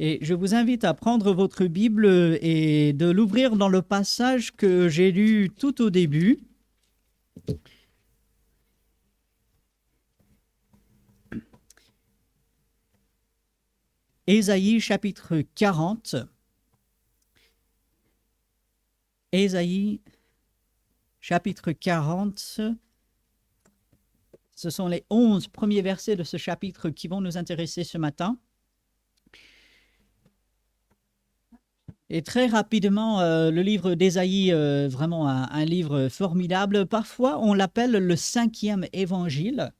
Et je vous invite à prendre votre Bible et de l'ouvrir dans le passage que j'ai lu tout au début. Ésaïe chapitre 40. Ésaïe chapitre 40. Ce sont les 11 premiers versets de ce chapitre qui vont nous intéresser ce matin. Et très rapidement, le livre d'Ésaïe, vraiment un livre formidable. Parfois, on l'appelle le 5e évangile.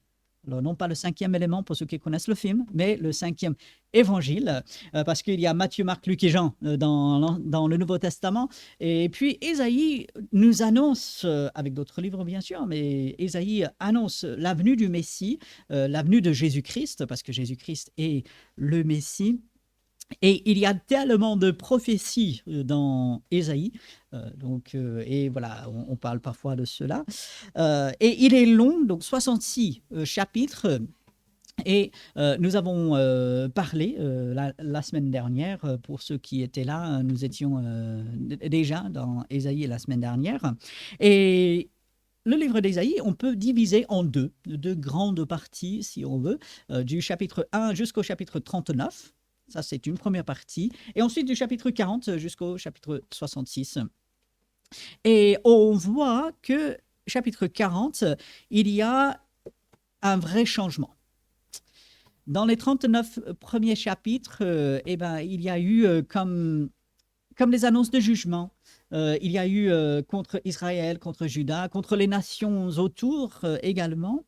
Alors, non pas le 5e élément pour ceux qui connaissent le film, mais le 5e évangile, parce qu'il y a Matthieu, Marc, Luc et Jean dans le Nouveau Testament. Et puis, Ésaïe nous annonce, avec d'autres livres bien sûr, mais Ésaïe annonce l'avenue du Messie, l'avenue de Jésus-Christ, parce que Jésus-Christ est le Messie. Et il y a tellement de prophéties dans Ésaïe, et voilà, on parle parfois de cela. Et il est long, donc 66 chapitres. Et nous avons parlé la semaine dernière, pour ceux qui étaient là, nous étions déjà dans Ésaïe la semaine dernière. Et le livre d'Ésaïe, on peut diviser en deux grandes parties, si on veut, du chapitre 1 jusqu'au chapitre 39. Ça, c'est une première partie. Et ensuite, du chapitre 40 jusqu'au chapitre 66. Et on voit que, chapitre 40, il y a un vrai changement. Dans les 39 premiers chapitres, il y a eu comme des annonces de jugement. Il y a eu contre Israël, contre Juda, contre les nations autour également.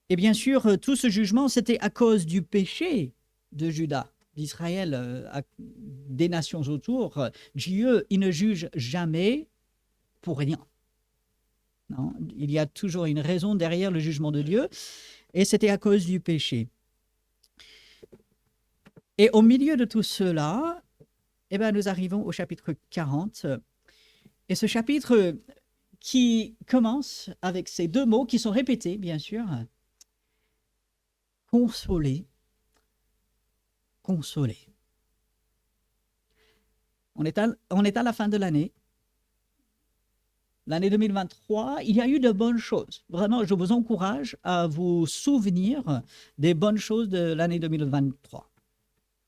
Et bien sûr, tout ce jugement, c'était à cause du péché de Juda, d'Israël, des nations autour. Dieu, il ne juge jamais pour rien. Non, il y a toujours une raison derrière le jugement de Dieu, et c'était à cause du péché. Et au milieu de tout cela, nous arrivons au chapitre 40. Et ce chapitre qui commence avec ces deux mots qui sont répétés, bien sûr. Consoler. Consoler. On est à la fin de l'année. L'année 2023, il y a eu de bonnes choses. Vraiment, je vous encourage à vous souvenir des bonnes choses de l'année 2023.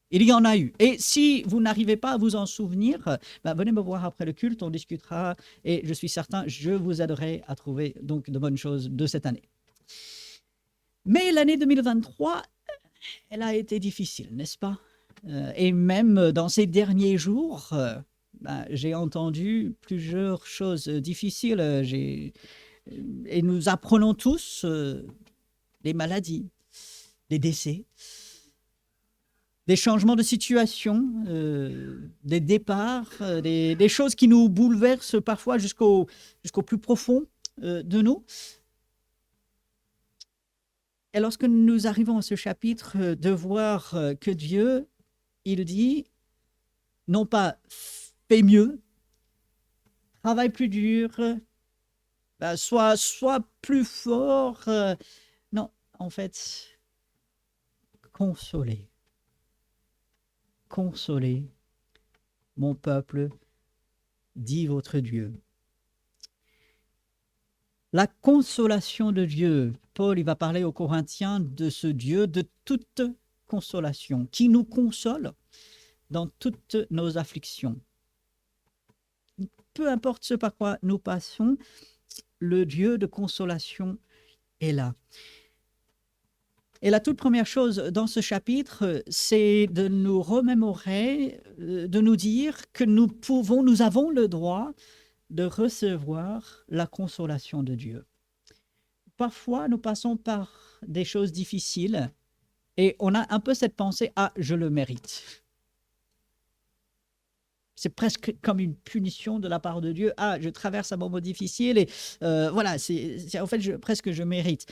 Il y en a eu. Et si vous n'arrivez pas à vous en souvenir, venez me voir après le culte, on discutera. Et je suis certain, je vous aiderai à trouver donc de bonnes choses de cette année. Mais l'année 2023, elle a été difficile, n'est-ce pas? Et même dans ces derniers jours, j'ai entendu plusieurs choses difficiles. Et nous apprenons tous des maladies, des décès, des changements de situation, des départs, des choses qui nous bouleversent parfois jusqu'au plus profond de nous. Et lorsque nous arrivons à ce chapitre, de voir que Dieu, il dit, non pas fais mieux, travaille plus dur, sois plus fort. Non, en fait, consolez. Consolez mon peuple, dit votre Dieu. La consolation de Dieu. Paul, il va parler aux Corinthiens de ce Dieu de toute consolation, qui nous console dans toutes nos afflictions. Peu importe ce par quoi nous passons, le Dieu de consolation est là. Et la toute première chose dans ce chapitre, c'est de nous remémorer, de nous dire que nous avons le droit de recevoir la consolation de Dieu. Parfois, nous passons par des choses difficiles et on a un peu cette pensée « Ah, je le mérite ». C'est presque comme une punition de la part de Dieu. « Ah, je traverse un moment difficile et voilà, en fait, presque je mérite ».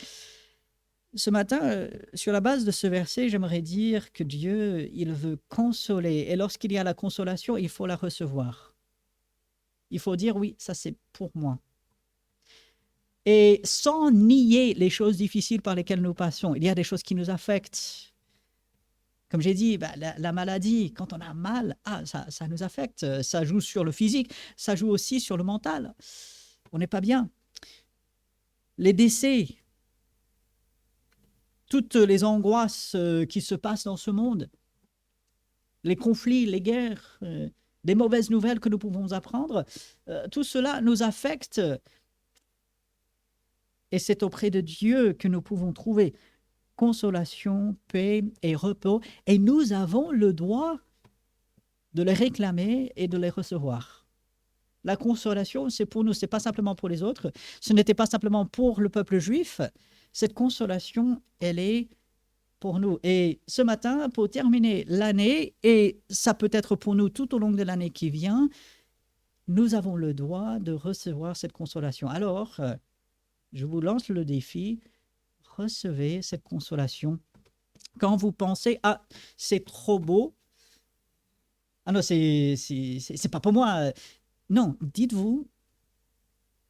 Ce matin, sur la base de ce verset, j'aimerais dire que Dieu, il veut consoler. Et lorsqu'il y a la consolation, il faut la recevoir. Il faut dire « Oui, ça c'est pour moi ». Et sans nier les choses difficiles par lesquelles nous passons. Il y a des choses qui nous affectent. Comme j'ai dit, la maladie, quand on a mal, ça nous affecte. Ça joue sur le physique, ça joue aussi sur le mental. On n'est pas bien. Les décès, toutes les angoisses qui se passent dans ce monde, les conflits, les guerres, les mauvaises nouvelles que nous pouvons apprendre, tout cela nous affecte. Et c'est auprès de Dieu que nous pouvons trouver consolation, paix et repos. Et nous avons le droit de les réclamer et de les recevoir. La consolation, c'est pour nous, ce n'est pas simplement pour les autres. Ce n'était pas simplement pour le peuple juif. Cette consolation, elle est pour nous. Et ce matin, pour terminer l'année, et ça peut être pour nous tout au long de l'année qui vient, nous avons le droit de recevoir cette consolation. Alors, je vous lance le défi, recevez cette consolation. Quand vous pensez, ah, c'est trop beau, ah non, c'est pas pour moi. Non, dites-vous,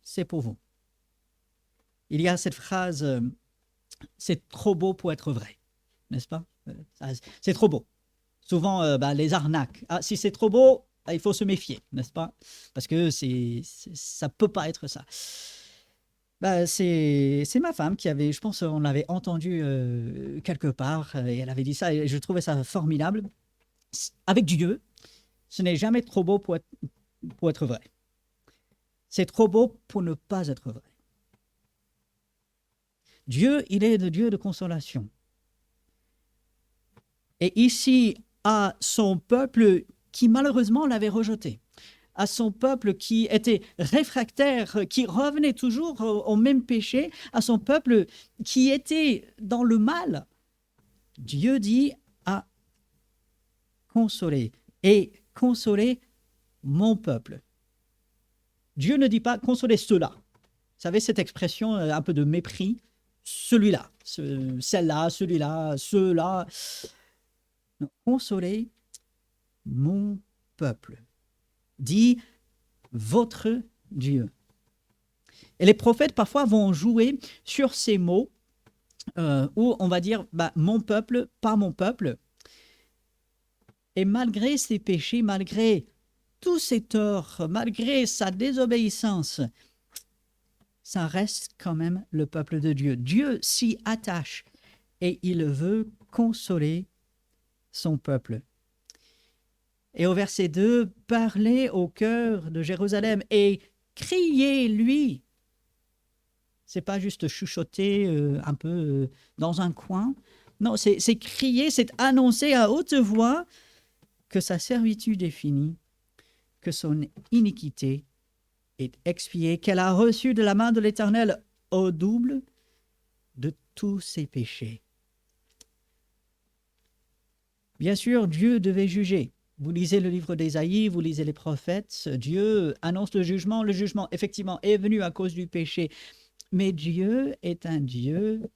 c'est pour vous. Il y a cette phrase, c'est trop beau pour être vrai, n'est-ce pas? C'est trop beau. Souvent, les arnaques. Ah, si c'est trop beau, il faut se méfier, n'est-ce pas? Parce que ça ne peut pas être ça. C'est ma femme qui avait, je pense, on l'avait entendu quelque part, et elle avait dit ça, et je trouvais ça formidable. Avec Dieu, ce n'est jamais trop beau pour être vrai. C'est trop beau pour ne pas être vrai. Dieu, il est le Dieu de consolation. Et ici, à son peuple qui malheureusement l'avait rejeté, à son peuple qui était réfractaire, qui revenait toujours au même péché, à son peuple qui était dans le mal, Dieu dit à consoler et consoler mon peuple. Dieu ne dit pas consoler ceux-là. Vous savez cette expression un peu de mépris, celui-là, celle-là, celui-là, ceux-là. Non, consoler mon peuple, dit votre Dieu. Et les prophètes parfois vont jouer sur ces mots où on va dire mon peuple, pas mon peuple. Et malgré ses péchés, malgré tous ses torts, malgré sa désobéissance, ça reste quand même le peuple de Dieu. Dieu s'y attache et il veut consoler son peuple. Et au verset 2, parlez au cœur de Jérusalem et criez-lui. C'est pas juste chuchoter un peu dans un coin. Non, c'est crier, c'est annoncer à haute voix que sa servitude est finie, que son iniquité est expiée, qu'elle a reçu de la main de l'Éternel au double de tous ses péchés. Bien sûr, Dieu devait juger. Vous lisez le livre d'Ésaïe, vous lisez les prophètes, Dieu annonce le jugement effectivement est venu à cause du péché, mais Dieu est un Dieu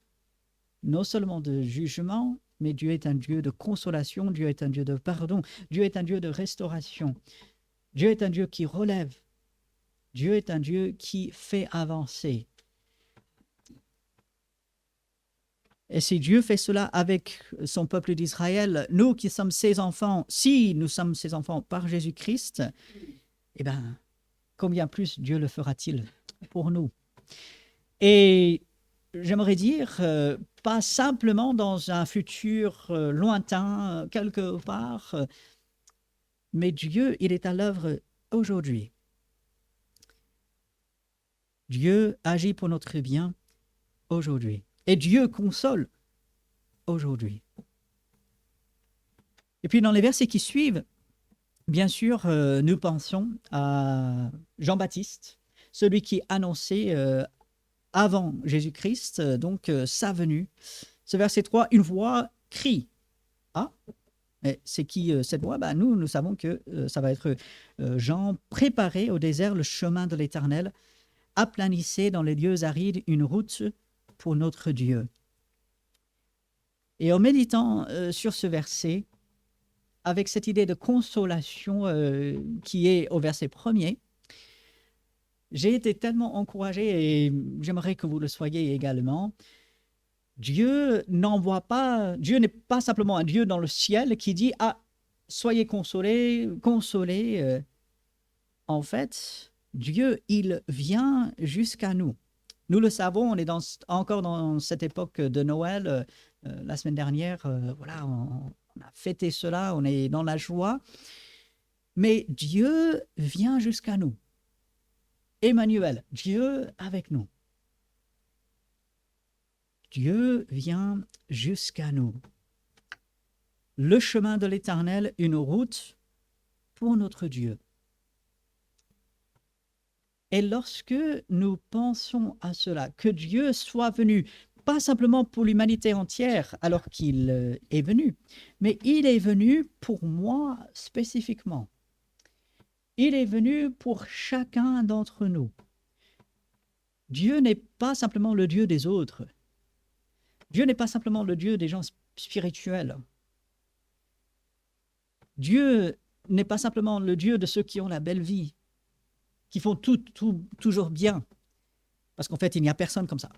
non seulement de jugement, mais Dieu est un Dieu de consolation, Dieu est un Dieu de pardon, Dieu est un Dieu de restauration, Dieu est un Dieu qui relève, Dieu est un Dieu qui fait avancer. Et si Dieu fait cela avec son peuple d'Israël, nous qui sommes ses enfants, si nous sommes ses enfants par Jésus-Christ, eh bien, combien plus Dieu le fera-t-il pour nous? Et j'aimerais dire, pas simplement dans un futur lointain, quelque part, mais Dieu, il est à l'œuvre aujourd'hui. Dieu agit pour notre bien aujourd'hui. Et Dieu console aujourd'hui. Et puis dans les versets qui suivent, bien sûr, nous pensons à Jean-Baptiste, celui qui annonçait avant Jésus-Christ, donc sa venue. Ce verset 3, une voix crie. Ah, mais c'est qui cette voix? Nous savons que ça va être Jean, préparez au désert le chemin de l'Éternel, aplanissez dans les lieux arides une route pour notre Dieu. Et en méditant sur ce verset, avec cette idée de consolation qui est au verset 1er, j'ai été tellement encouragé, et j'aimerais que vous le soyez également, Dieu n'est pas simplement un Dieu dans le ciel qui dit ah, soyez consolés, consolés. En fait, Dieu, il vient jusqu'à nous. Nous le savons, on est encore dans cette époque de Noël. La semaine dernière, voilà, on a fêté cela, on est dans la joie. Mais Dieu vient jusqu'à nous. Emmanuel, Dieu avec nous. Dieu vient jusqu'à nous. Le chemin de l'Éternel, une route pour notre Dieu. Et lorsque nous pensons à cela, que Dieu soit venu, pas simplement pour l'humanité entière alors qu'il est venu, mais il est venu pour moi spécifiquement. Il est venu pour chacun d'entre nous. Dieu n'est pas simplement le Dieu des autres. Dieu n'est pas simplement le Dieu des gens spirituels. Dieu n'est pas simplement le Dieu de ceux qui ont la belle vie, qui font tout toujours bien. Parce qu'en fait, il n'y a personne comme ça.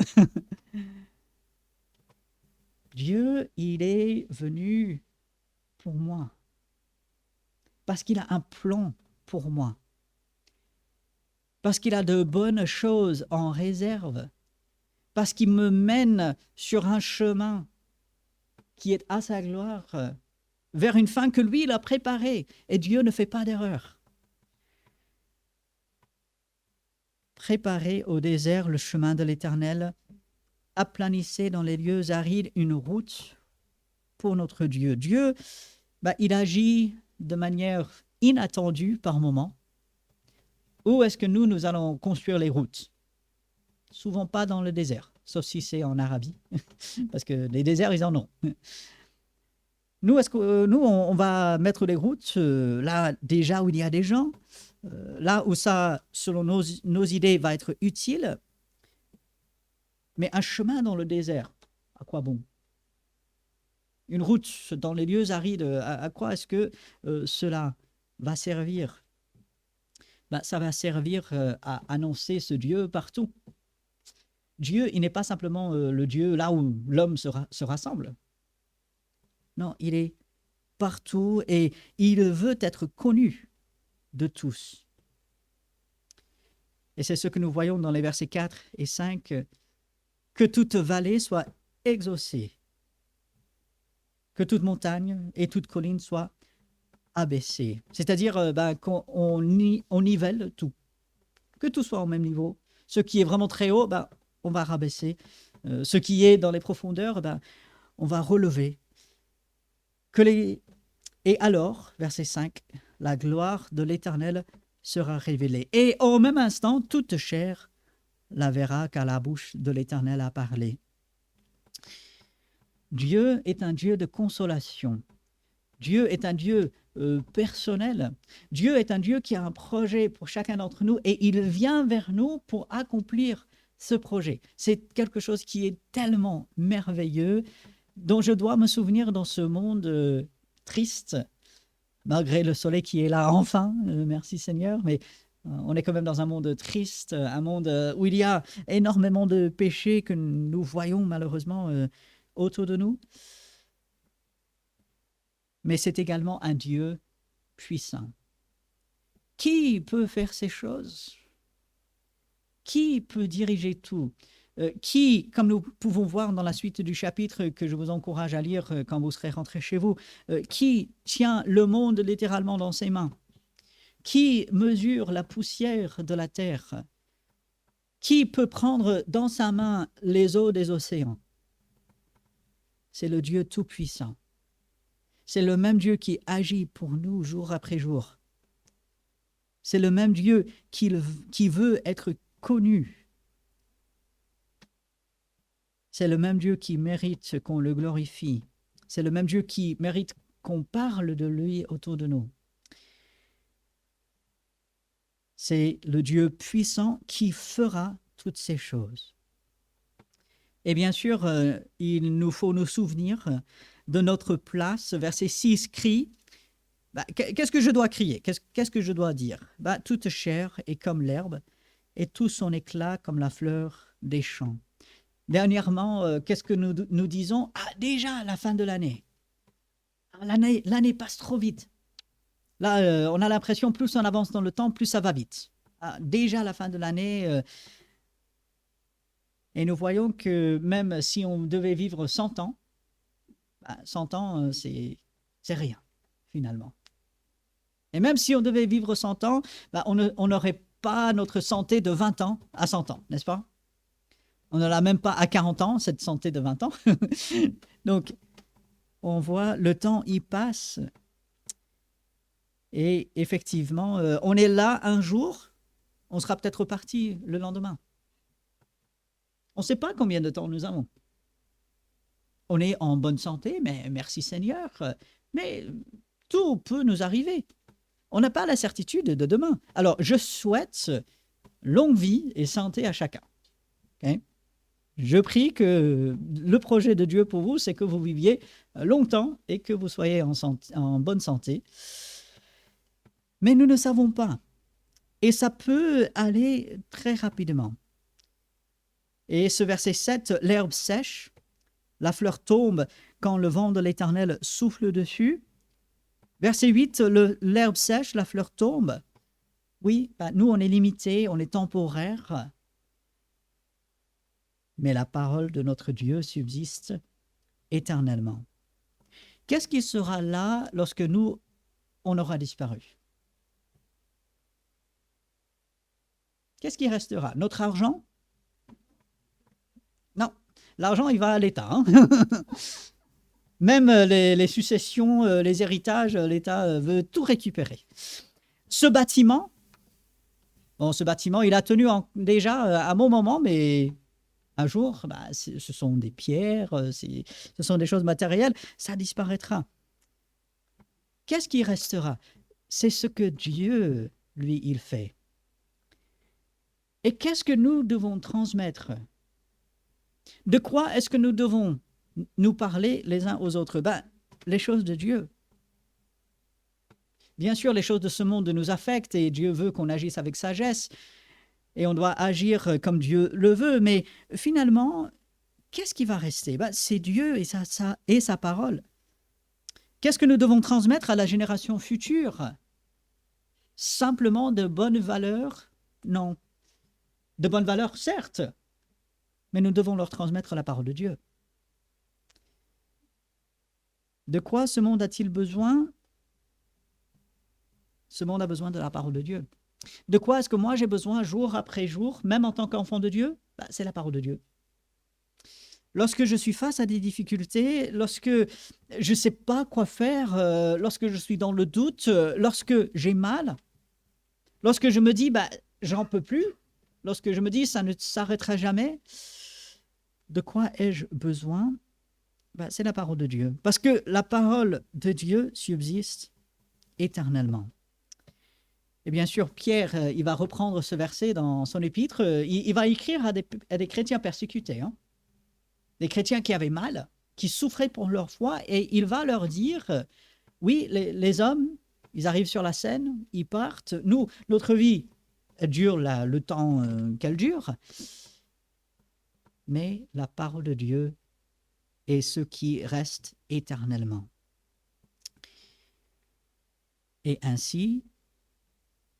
Dieu, il est venu pour moi. Parce qu'il a un plan pour moi. Parce qu'il a de bonnes choses en réserve. Parce qu'il me mène sur un chemin qui est à sa gloire, vers une fin que lui, il a préparée. Et Dieu ne fait pas d'erreur. Préparez au désert le chemin de l'Éternel, aplanissez dans les lieux arides une route pour notre Dieu. Dieu, il agit de manière inattendue par moments. Où est-ce que nous allons construire les routes? Souvent pas dans le désert, sauf si c'est en Arabie, parce que les déserts, ils en ont. Nous, on va mettre les routes là déjà où il y a des gens, là où ça, selon nos idées, va être utile. Mais un chemin dans le désert, à quoi bon? Une route dans les lieux arides, à quoi est-ce que cela va servir? Ça va servir à annoncer ce Dieu partout. Dieu, il n'est pas simplement le Dieu là où l'homme se rassemble. Non, il est partout et il veut être connu de tous. Et c'est ce que nous voyons dans les versets 4 et 5, que toute vallée soit exaucée, que toute montagne et toute colline soient abaissées. C'est-à-dire qu'on nivelle tout, que tout soit au même niveau. Ce qui est vraiment très haut, on va rabaisser. Ce qui est dans les profondeurs, on va relever. Et alors, verset 5, la gloire de l'Éternel sera révélée. Et au même instant, toute chair la verra, car la bouche de l'Éternel a parlé. Dieu est un Dieu de consolation. Dieu est un Dieu personnel. Dieu est un Dieu qui a un projet pour chacun d'entre nous et il vient vers nous pour accomplir ce projet. C'est quelque chose qui est tellement merveilleux, dont je dois me souvenir dans ce monde triste, malgré le soleil qui est là enfin, merci Seigneur, mais on est quand même dans un monde triste, un monde où il y a énormément de péchés que nous voyons malheureusement autour de nous. Mais c'est également un Dieu puissant. Qui peut faire ces choses? Qui peut diriger tout? Qui, comme nous pouvons voir dans la suite du chapitre que je vous encourage à lire quand vous serez rentrés chez vous, qui tient le monde littéralement dans ses mains? Qui mesure la poussière de la terre? Qui peut prendre dans sa main les eaux des océans? C'est le Dieu tout-puissant. C'est le même Dieu qui agit pour nous jour après jour. C'est le même Dieu qui veut être connu. C'est le même Dieu qui mérite qu'on le glorifie. C'est le même Dieu qui mérite qu'on parle de lui autour de nous. C'est le Dieu puissant qui fera toutes ces choses. Et bien sûr, il nous faut nous souvenir de notre place. Verset 6 crie. Qu'est-ce que je dois crier? Qu'est-ce que je dois dire? Toute chair est comme l'herbe, et tout son éclat comme la fleur des champs. Dernièrement, qu'est-ce que nous disons? Ah, déjà, la fin de l'année. Ah, l'année passe trop vite. Là, on a l'impression, plus on avance dans le temps, plus ça va vite. Ah, déjà la fin de l'année, et nous voyons que même si on devait vivre 100 ans, 100 ans, c'est rien, finalement. Et même si on devait vivre 100 ans, on n'aurait pas notre santé de 20 ans à 100 ans, n'est-ce pas? On ne l'a même pas à 40 ans, cette santé de 20 ans. Donc, on voit, le temps y passe. Et effectivement, on est là un jour, on sera peut-être reparti le lendemain. On ne sait pas combien de temps nous avons. On est en bonne santé, mais merci Seigneur. Mais tout peut nous arriver. On n'a pas la certitude de demain. Alors, je souhaite longue vie et santé à chacun. Okay? Je prie que le projet de Dieu pour vous, c'est que vous viviez longtemps et que vous soyez en bonne santé. Mais nous ne savons pas. Et ça peut aller très rapidement. Et ce verset 7, l'herbe sèche, la fleur tombe quand le vent de l'Éternel souffle dessus. Verset 8, l'herbe sèche, la fleur tombe. Oui, nous, on est limité, on est temporaire. Mais la parole de notre Dieu subsiste éternellement. Qu'est-ce qui sera là lorsque nous, on aura disparu? Qu'est-ce qui restera? Notre argent? Non, l'argent, il va à l'État. Hein. Même les successions, les héritages, l'État veut tout récupérer. Ce bâtiment, il a tenu déjà un bon moment, mais un jour, ce sont des pierres, ce sont des choses matérielles, ça disparaîtra. Qu'est-ce qui restera? C'est ce que Dieu, lui, il fait. Et qu'est-ce que nous devons transmettre? De quoi est-ce que nous devons nous parler les uns aux autres? Les choses de Dieu. Bien sûr, les choses de ce monde nous affectent et Dieu veut qu'on agisse avec sagesse et on doit agir comme Dieu le veut. Mais finalement, qu'est-ce qui va rester? C'est Dieu et sa parole. Qu'est-ce que nous devons transmettre à la génération future? Simplement de bonnes valeurs? Non. De bonnes valeurs, certes, mais nous devons leur transmettre la parole de Dieu. De quoi ce monde a-t-il besoin? Ce monde a besoin de la parole de Dieu. De quoi est-ce que moi j'ai besoin jour après jour, même en tant qu'enfant de Dieu? C'est la parole de Dieu. Lorsque je suis face à des difficultés, lorsque je ne sais pas quoi faire, lorsque je suis dans le doute, lorsque j'ai mal, lorsque je me dis j'en peux plus, lorsque je me dis ça ne s'arrêtera jamais, de quoi ai-je besoin? C'est la parole de Dieu. Parce que la parole de Dieu subsiste éternellement. Et bien sûr, Pierre, il va reprendre ce verset dans son épître. Il va écrire à des chrétiens persécutés, hein, des chrétiens qui avaient mal, qui souffraient pour leur foi, et il va leur dire, oui, les hommes, ils arrivent sur la scène, ils partent. Nous, notre vie, elle dure le temps qu'elle dure, mais la parole de Dieu est ce qui reste éternellement. Et ainsi,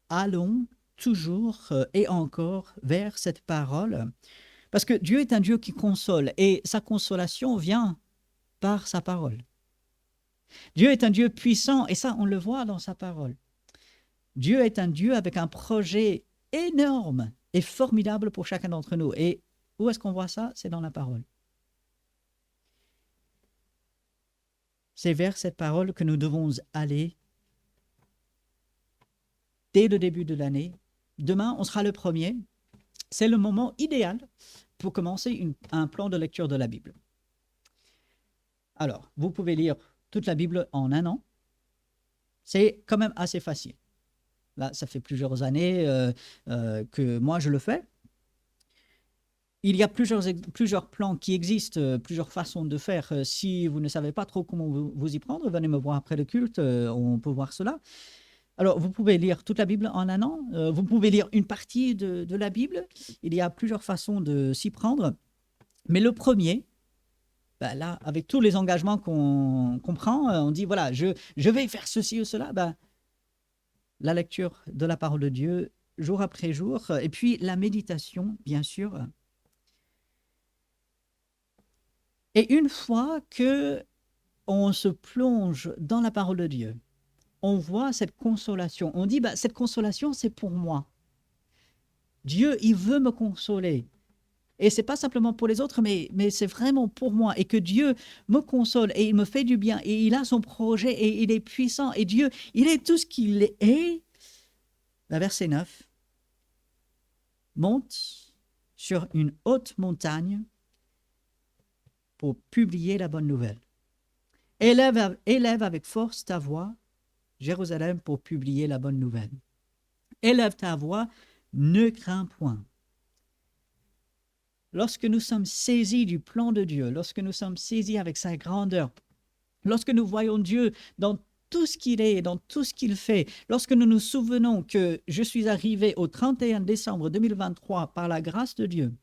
allons toujours et encore vers cette parole, parce que Dieu est un Dieu qui console, et sa consolation vient par sa parole. Dieu est un Dieu puissant, et ça, on le voit dans sa parole. Dieu est un Dieu avec un projet énorme et formidable pour chacun d'entre nous. Et où est-ce qu'on voit ça? C'est dans la parole. C'est vers cette parole que nous devons aller dès le début de l'année. Demain, on sera le 1er. C'est le moment idéal pour commencer un plan de lecture de la Bible. Alors, vous pouvez lire toute la Bible en un an. C'est quand même assez facile. Là, ça fait plusieurs années que moi, je le fais. Il y a plusieurs plans qui existent, plusieurs façons de faire. Si vous ne savez pas trop comment vous y prendre, venez me voir après le culte, on peut voir cela. Alors, vous pouvez lire toute la Bible en un an, vous pouvez lire une partie de la Bible. Il y a plusieurs façons de s'y prendre. Mais le premier, ben là, avec tous les engagements qu'on prend, on dit, voilà, je vais faire ceci ou cela, ben, la lecture de la parole de Dieu, jour après jour, et puis la méditation, bien sûr. Et une fois que on se plonge dans la parole de Dieu, on voit cette consolation. On dit, bah, cette consolation, c'est pour moi. Dieu, il veut me consoler. Et c'est pas simplement pour les autres, mais c'est vraiment pour moi. Et que Dieu me console et il me fait du bien. Et il a son projet et il est puissant. Et Dieu, il est tout ce qu'il est. La verset 9. Monte sur une haute montagne pour publier la bonne nouvelle. Élève avec force ta voix, Jérusalem, pour publier la bonne nouvelle. Élève ta voix, ne crains point. Lorsque nous sommes saisis du plan de Dieu, lorsque nous sommes saisis avec sa grandeur, lorsque nous voyons Dieu dans tout ce qu'il est, dans tout ce qu'il fait, lorsque nous nous souvenons que je suis arrivé au 31 décembre 2023 par la grâce de Dieu,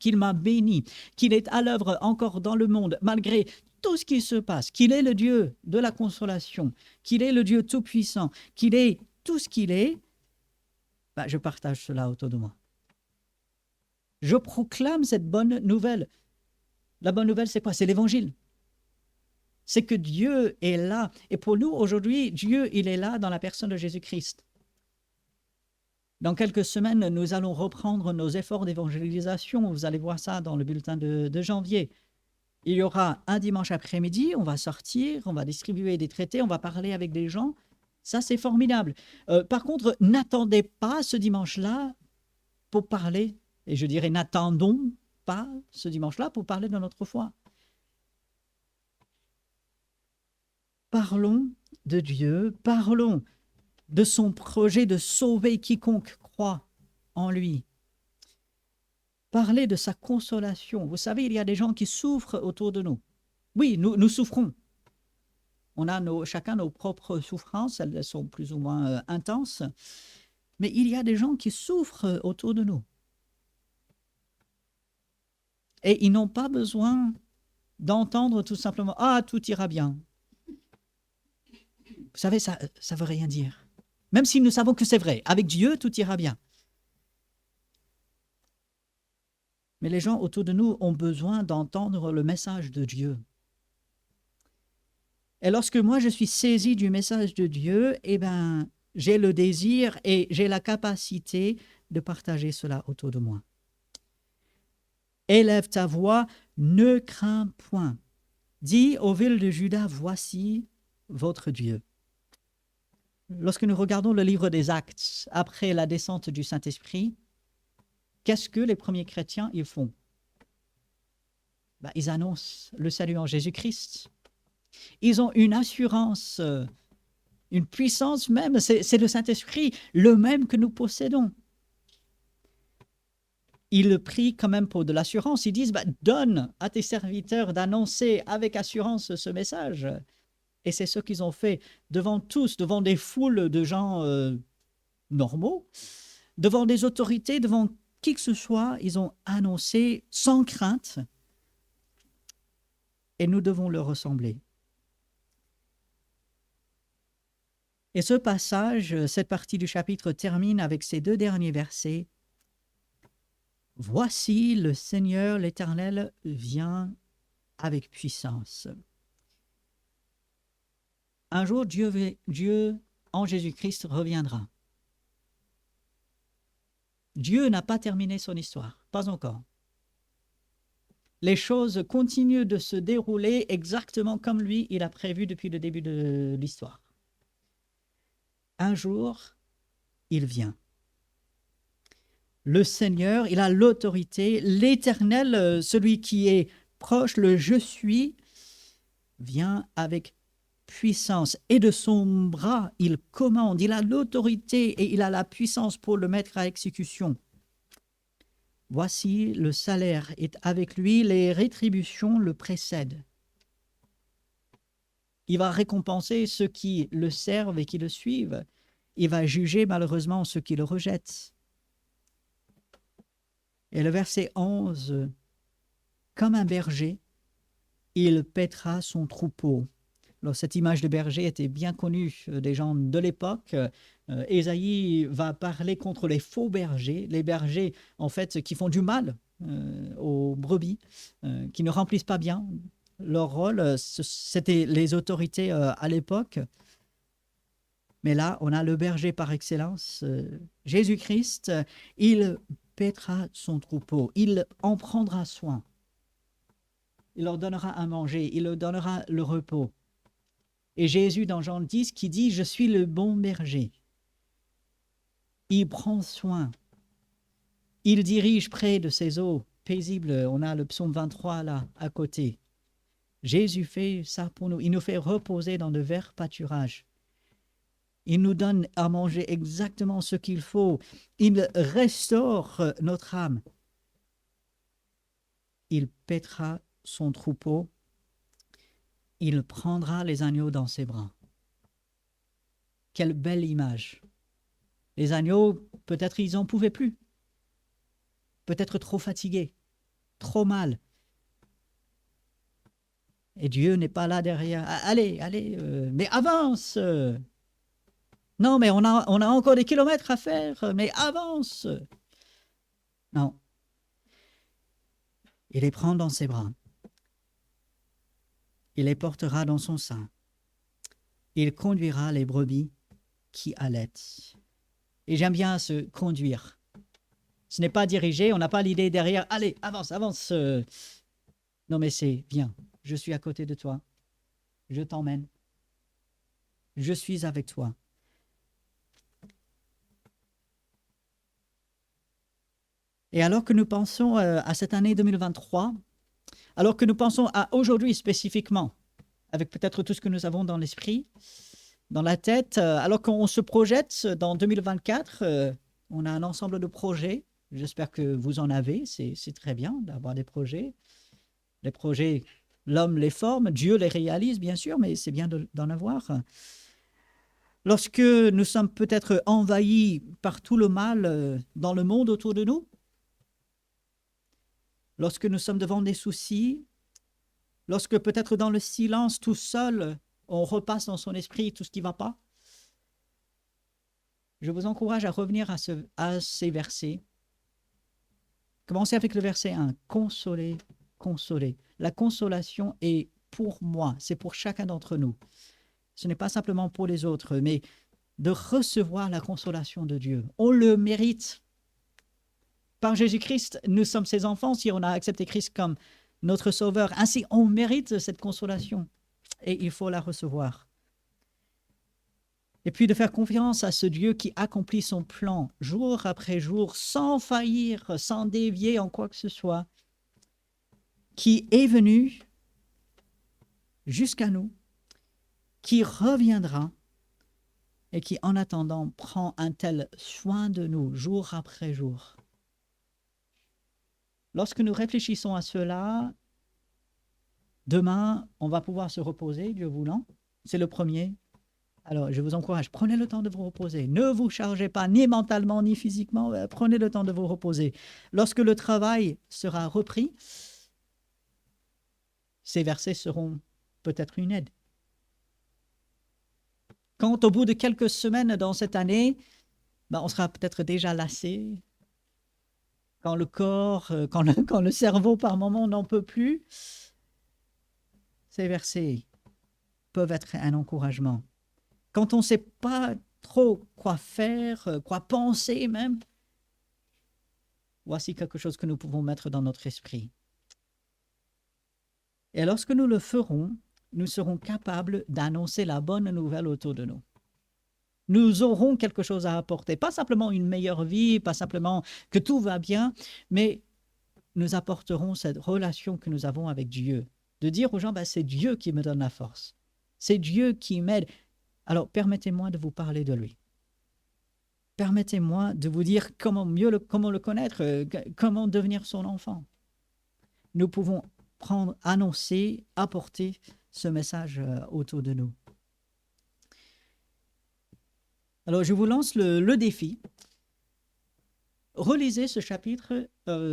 qu'il m'a béni, qu'il est à l'œuvre encore dans le monde, malgré tout ce qui se passe, qu'il est le Dieu de la consolation, qu'il est le Dieu tout-puissant, qu'il est tout ce qu'il est, ben, je partage cela autour de moi. Je proclame cette bonne nouvelle. La bonne nouvelle, c'est quoi? C'est l'évangile. C'est que Dieu est là. Et pour nous, aujourd'hui, Dieu, il est là dans la personne de Jésus-Christ. Dans quelques semaines, nous allons reprendre nos efforts d'évangélisation. Vous allez voir ça dans le bulletin de janvier. Il y aura un dimanche après-midi, on va sortir, on va distribuer des traités, on va parler avec des gens. Ça, c'est formidable. Par contre, n'attendez pas ce dimanche-là pour parler, et je dirais n'attendons pas ce dimanche-là pour parler de notre foi. Parlons de Dieu, parlons de son projet de sauver quiconque croit en lui. Parlez de sa consolation. Vous savez, il y a des gens qui souffrent autour de nous. Oui, nous souffrons. On a chacun nos propres souffrances, elles sont plus ou moins intenses, mais il y a des gens qui souffrent autour de nous. Et ils n'ont pas besoin d'entendre tout simplement « Ah, tout ira bien ». Vous savez, ça ne veut rien dire. Même si nous savons que c'est vrai, avec Dieu, tout ira bien. Mais les gens autour de nous ont besoin d'entendre le message de Dieu. Et lorsque moi je suis saisi du message de Dieu, eh ben, j'ai le désir et j'ai la capacité de partager cela autour de moi. Élève ta voix, ne crains point. Dis aux villes de Juda, voici votre Dieu. Lorsque nous regardons le livre des Actes, après la descente du Saint-Esprit, qu'est-ce que les premiers chrétiens ils font? Ben, ils annoncent le salut en Jésus-Christ. Ils ont une assurance, une puissance même, c'est le Saint-Esprit, le même que nous possédons. Ils le prient quand même pour de l'assurance. Ils disent, donne à tes serviteurs d'annoncer avec assurance ce message. Et c'est ce qu'ils ont fait devant tous, devant des foules de gens normaux, devant des autorités, devant qui que ce soit, ils ont annoncé sans crainte. Et nous devons leur ressembler. Et ce passage, cette partie du chapitre termine avec ces deux derniers versets. Voici le Seigneur l'Éternel vient avec puissance. Un jour, Dieu en Jésus-Christ reviendra. Dieu n'a pas terminé son histoire, pas encore. Les choses continuent de se dérouler exactement comme lui, il a prévu depuis le début de l'histoire. Un jour, il vient. Le Seigneur, il a l'autorité, l'Éternel, celui qui est proche, le « je suis », vient avec puissance. Et de son bras, il commande, il a l'autorité et il a la puissance pour le mettre à exécution. Voici, le salaire est avec lui, les rétributions le précèdent. Il va récompenser ceux qui le servent et qui le suivent. Il va juger malheureusement ceux qui le rejettent. Et le verset 11 comme un berger, il paîtra son troupeau. Alors, cette image de berger était bien connue des gens de l'époque. Ésaïe va parler contre les faux bergers, les bergers en fait qui font du mal aux brebis, qui ne remplissent pas bien leur rôle. C'était les autorités à l'époque. Mais là, on a le berger par excellence, Jésus-Christ. Il paîtra son troupeau, il en prendra soin. Il leur donnera à manger, il leur donnera le repos. Et Jésus, dans Jean 10, qui dit « Je suis le bon berger ». Il prend soin. Il dirige près de ses eaux paisibles. On a le psaume 23 là, à côté. Jésus fait ça pour nous. Il nous fait reposer dans de verts pâturages. Il nous donne à manger exactement ce qu'il faut. Il restaure notre âme. Il paîtra son troupeau. Il prendra les agneaux dans ses bras. Quelle belle image. Les agneaux, peut-être ils n'en pouvaient plus. Peut-être trop fatigués, trop mal. Et Dieu n'est pas là derrière. Allez, allez, mais avance. Non, mais on a encore des kilomètres à faire, mais avance. Non. Il les prend dans ses bras. Il les portera dans son sein. Il conduira les brebis qui allaitent. Et j'aime bien se conduire. Ce n'est pas diriger, on n'a pas l'idée derrière, allez, avance, avance. Non, mais c'est, viens, je suis à côté de toi. Je t'emmène. Je suis avec toi. Et alors que nous pensons à cette année 2023, alors que nous pensons à aujourd'hui spécifiquement, avec peut-être tout ce que nous avons dans l'esprit, dans la tête, alors qu'on se projette dans 2024, on a un ensemble de projets. J'espère que vous en avez, c'est très bien d'avoir des projets. Les projets, l'homme les forme, Dieu les réalise bien sûr, mais c'est bien d'en avoir. Lorsque nous sommes peut-être envahis par tout le mal dans le monde autour de nous, lorsque nous sommes devant des soucis, lorsque peut-être dans le silence, tout seul, on repasse dans son esprit tout ce qui ne va pas, je vous encourage à revenir à ces versets. Commencez avec le verset 1. Consoler, consoler. La consolation est pour moi, c'est pour chacun d'entre nous. Ce n'est pas simplement pour les autres, mais de recevoir la consolation de Dieu. On le mérite. Par Jésus-Christ, nous sommes ses enfants si on a accepté Christ comme notre sauveur. Ainsi, on mérite cette consolation et il faut la recevoir. Et puis de faire confiance à ce Dieu qui accomplit son plan jour après jour, sans faillir, sans dévier en quoi que ce soit, qui est venu jusqu'à nous, qui reviendra et qui, en attendant, prend un tel soin de nous jour après jour. Lorsque nous réfléchissons à cela, demain, on va pouvoir se reposer, Dieu voulant. C'est le premier. Alors, je vous encourage, prenez le temps de vous reposer. Ne vous chargez pas, ni mentalement, ni physiquement. Prenez le temps de vous reposer. Lorsque le travail sera repris, ces versets seront peut-être une aide. Quand au bout de quelques semaines dans cette année, on sera peut-être déjà lassé, quand le corps, quand le cerveau par moment n'en peut plus, ces versets peuvent être un encouragement. Quand on ne sait pas trop quoi faire, quoi penser même, voici quelque chose que nous pouvons mettre dans notre esprit. Et lorsque nous le ferons, nous serons capables d'annoncer la bonne nouvelle autour de nous. Nous aurons quelque chose à apporter, pas simplement une meilleure vie, pas simplement que tout va bien, mais nous apporterons cette relation que nous avons avec Dieu. De dire aux gens, c'est Dieu qui me donne la force. C'est Dieu qui m'aide. Alors, permettez-moi de vous parler de lui. Permettez-moi de vous dire comment le connaître, comment devenir son enfant. Nous pouvons annoncer, apporter ce message autour de nous. Alors, je vous lance le défi. Relisez ce chapitre,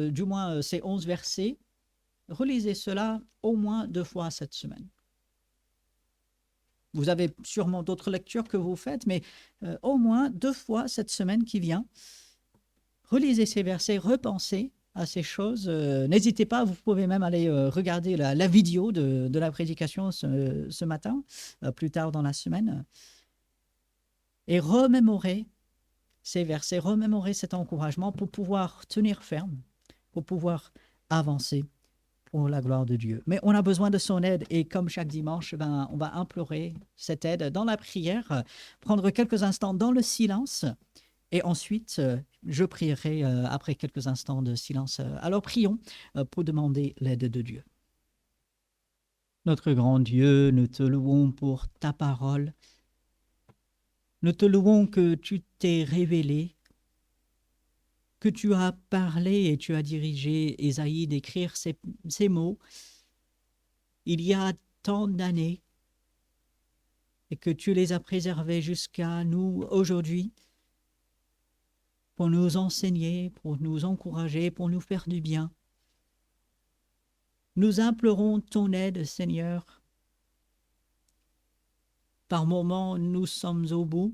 du moins ces 11 versets, relisez cela au moins 2 fois cette semaine. Vous avez sûrement d'autres lectures que vous faites, mais au moins 2 fois cette semaine qui vient, relisez ces versets, repensez à ces choses. N'hésitez pas, vous pouvez même aller regarder la vidéo de la prédication ce matin, plus tard dans la semaine, et remémorez ces versets, remémorez cet encouragement pour pouvoir tenir ferme, pour pouvoir avancer pour la gloire de Dieu. Mais on a besoin de son aide et comme chaque dimanche, on va implorer cette aide dans la prière, prendre quelques instants dans le silence et ensuite je prierai après quelques instants de silence. Alors prions pour demander l'aide de Dieu. Notre grand Dieu, nous te louons pour ta parole. Nous te louons que tu t'es révélé, que tu as parlé et tu as dirigé Ésaïe d'écrire ces mots il y a tant d'années et que tu les as préservés jusqu'à nous aujourd'hui pour nous enseigner, pour nous encourager, pour nous faire du bien. Nous implorons ton aide, Seigneur. Par moments, nous sommes au bout.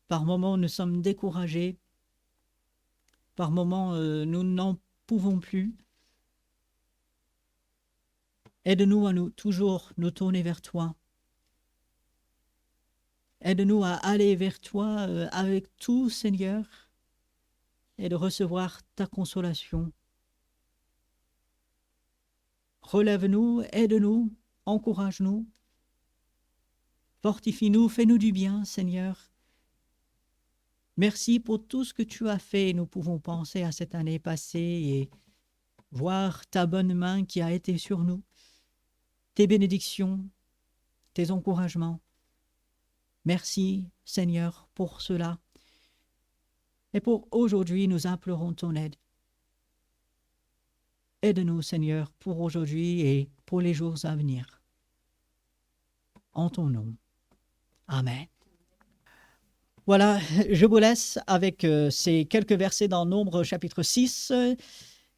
Par moments, nous sommes découragés. Par moments, nous n'en pouvons plus. Aide-nous à nous toujours nous tourner vers toi. Aide-nous à aller vers toi avec tout, Seigneur, et de recevoir ta consolation. Relève-nous, aide-nous, encourage-nous, fortifie-nous, fais-nous du bien, Seigneur. Merci pour tout ce que tu as fait. Nous pouvons penser à cette année passée et voir ta bonne main qui a été sur nous, tes bénédictions, tes encouragements. Merci, Seigneur, pour cela. Et pour aujourd'hui, nous implorons ton aide. Aide-nous, Seigneur, pour aujourd'hui et pour les jours à venir. En ton nom. Amen. Voilà, je vous laisse avec ces quelques versets dans Nombre chapitre 6.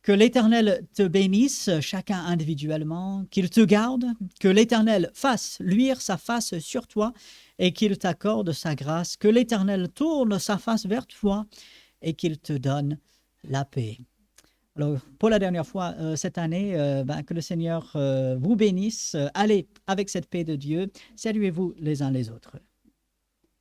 Que l'Éternel te bénisse, chacun individuellement, qu'il te garde, que l'Éternel fasse luire sa face sur toi et qu'il t'accorde sa grâce, que l'Éternel tourne sa face vers toi et qu'il te donne la paix. Alors, pour la dernière fois cette année, que le Seigneur vous bénisse. Allez avec cette paix de Dieu. Saluez-vous les uns les autres.